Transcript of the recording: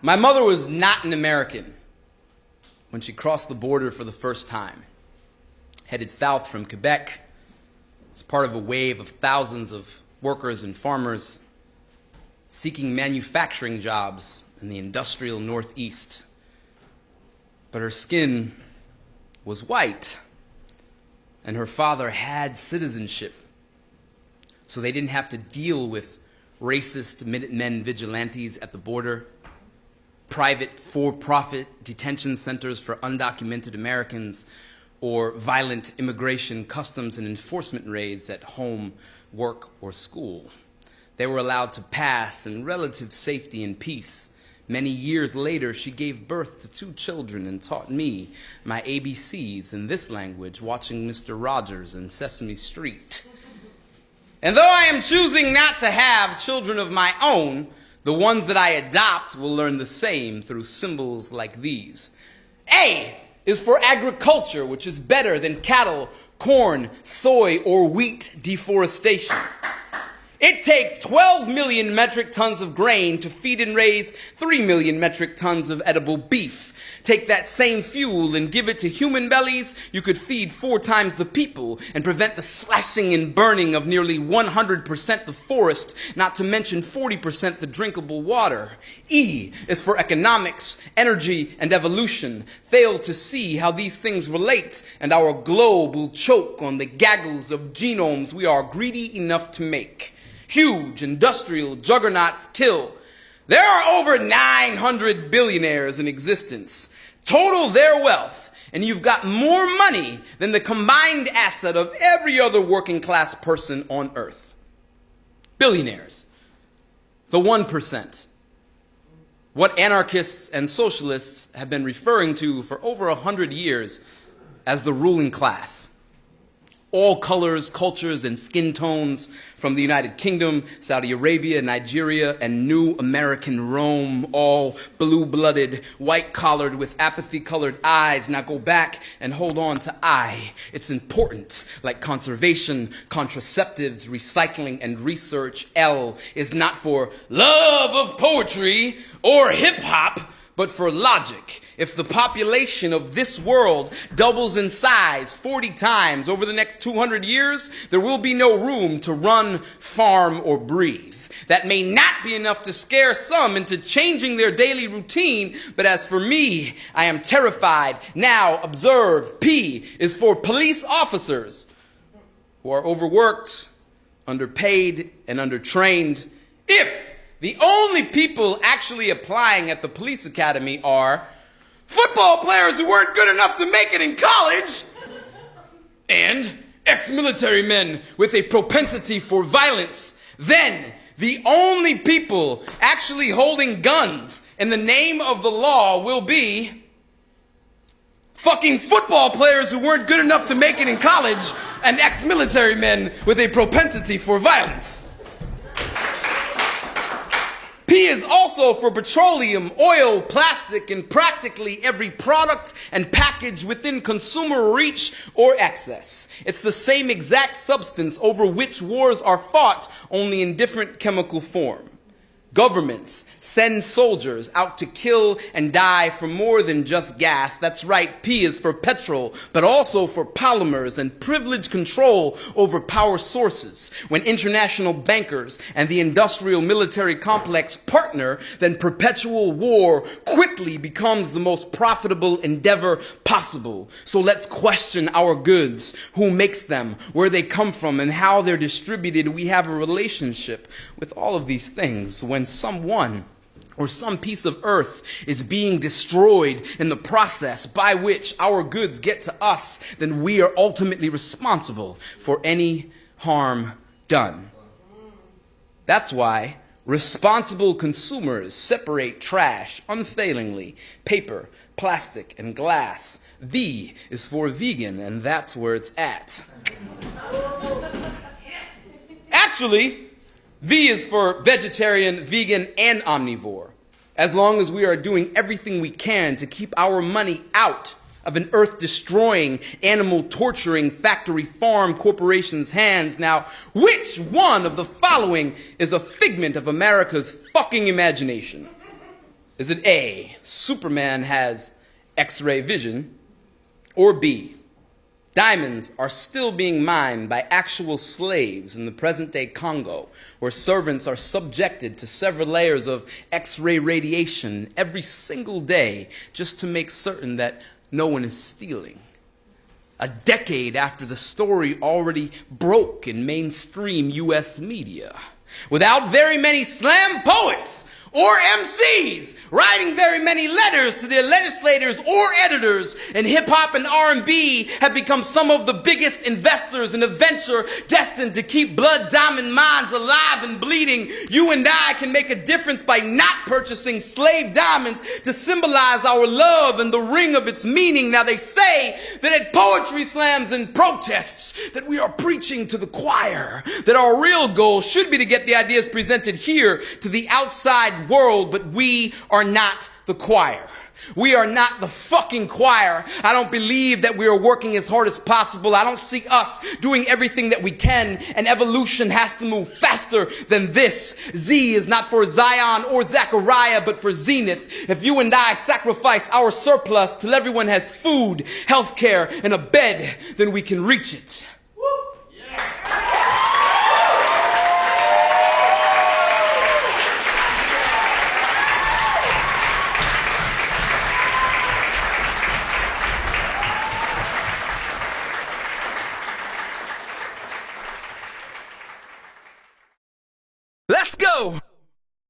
My mother was not an American when she crossed the border for the first time, headed south from Quebec as part of a wave of thousands of workers and farmers seeking manufacturing jobs in the industrial Northeast. But her skin was white, and her father had citizenship, so they didn't have to deal with racist Minutemen vigilantes at the border, private for-profit detention centers for undocumented Americans, or violent immigration, customs, and enforcement raids at home, work, or school. They were allowed to pass in relative safety and peace. Many years later, she gave birth to 2 children and taught me my ABCs in this language, watching Mr. Rogers and Sesame Street. And though I am choosing not to have children of my own, the ones that I adopt will learn the same through symbols like these. A is for agriculture, which is better than cattle, corn, soy, or wheat deforestation. It takes 12 million metric tons of grain to feed and raise 3 million metric tons of edible beef. Take that same fuel and give it to human bellies, you could feed 4 times the people and prevent the slashing and burning of nearly 100% the forest, not to mention 40% the drinkable water. E is for economics, energy, and evolution. Fail to see how these things relate, and our globe will choke on the gaggles of genomes we are greedy enough to make. Huge industrial juggernauts kill. There are over 900 billionaires in existence. Total their wealth, and you've got more money than the combined asset of every other working class person on earth. Billionaires. The 1%. What anarchists and socialists have been referring to for over 100 years as the ruling class. All colors, cultures, and skin tones from the United Kingdom, Saudi Arabia, Nigeria, and New American Rome, all blue-blooded, white-collared with apathy-colored eyes. Now go back and hold on to I. It's important, like conservation, contraceptives, recycling, and research. L is not for love of poetry or hip-hop, but for logic. If the population of this world doubles in size 40 times over the next 200 years, there will be no room to run, farm, or breathe. That may not be enough to scare some into changing their daily routine, but as for me, I am terrified. Now, observe, P is for police officers who are overworked, underpaid, and undertrained. If the only people actually applying at the police academy are football players who weren't good enough to make it in college and ex-military men with a propensity for violence, then the only people actually holding guns in the name of the law will be fucking football players who weren't good enough to make it in college and ex-military men with a propensity for violence. P is also for petroleum, oil, plastic, and practically every product and package within consumer reach or access. It's the same exact substance over which wars are fought, only in different chemical form. Governments send soldiers out to kill and die for more than just gas. That's right, P is for petrol, but also for polymers and privileged control over power sources. When international bankers and the industrial military complex partner, then perpetual war quickly becomes the most profitable endeavor possible. So let's question our goods, who makes them, where they come from, and how they're distributed. We have a relationship with all of these things. When someone or some piece of earth is being destroyed in the process by which our goods get to us, then we are ultimately responsible for any harm done. That's why responsible consumers separate trash unfailingly, paper, plastic, and glass. V is for vegan, and that's where it's at. Actually, V is for vegetarian, vegan, and omnivore. As long as we are doing everything we can to keep our money out of an earth-destroying, animal-torturing factory farm corporation's hands. Now, which one of the following is a figment of America's fucking imagination? Is it A, Superman has X-ray vision, or B, diamonds are still being mined by actual slaves in the present-day Congo, where servants are subjected to several layers of X-ray radiation every single day just to make certain that no one is stealing? A decade after the story already broke in mainstream U.S. media, without very many slam poets or MCs writing very many letters to their legislators or editors, and hip-hop and R&B have become some of the biggest investors in a venture destined to keep blood diamond mines alive and bleeding. You and I can make a difference by not purchasing slave diamonds to symbolize our love and the ring of its meaning. Now they say that at poetry slams and protests that we are preaching to the choir, that our real goal should be to get the ideas presented here to the outside world, but we are not the choir. We are not the fucking choir. I don't believe that we are working as hard as possible. I don't see us doing everything that we can, and evolution has to move faster than this. Z is not for Zion or Zechariah, but for Zenith. If you and I sacrifice our surplus till everyone has food, health care, and a bed, then we can reach it.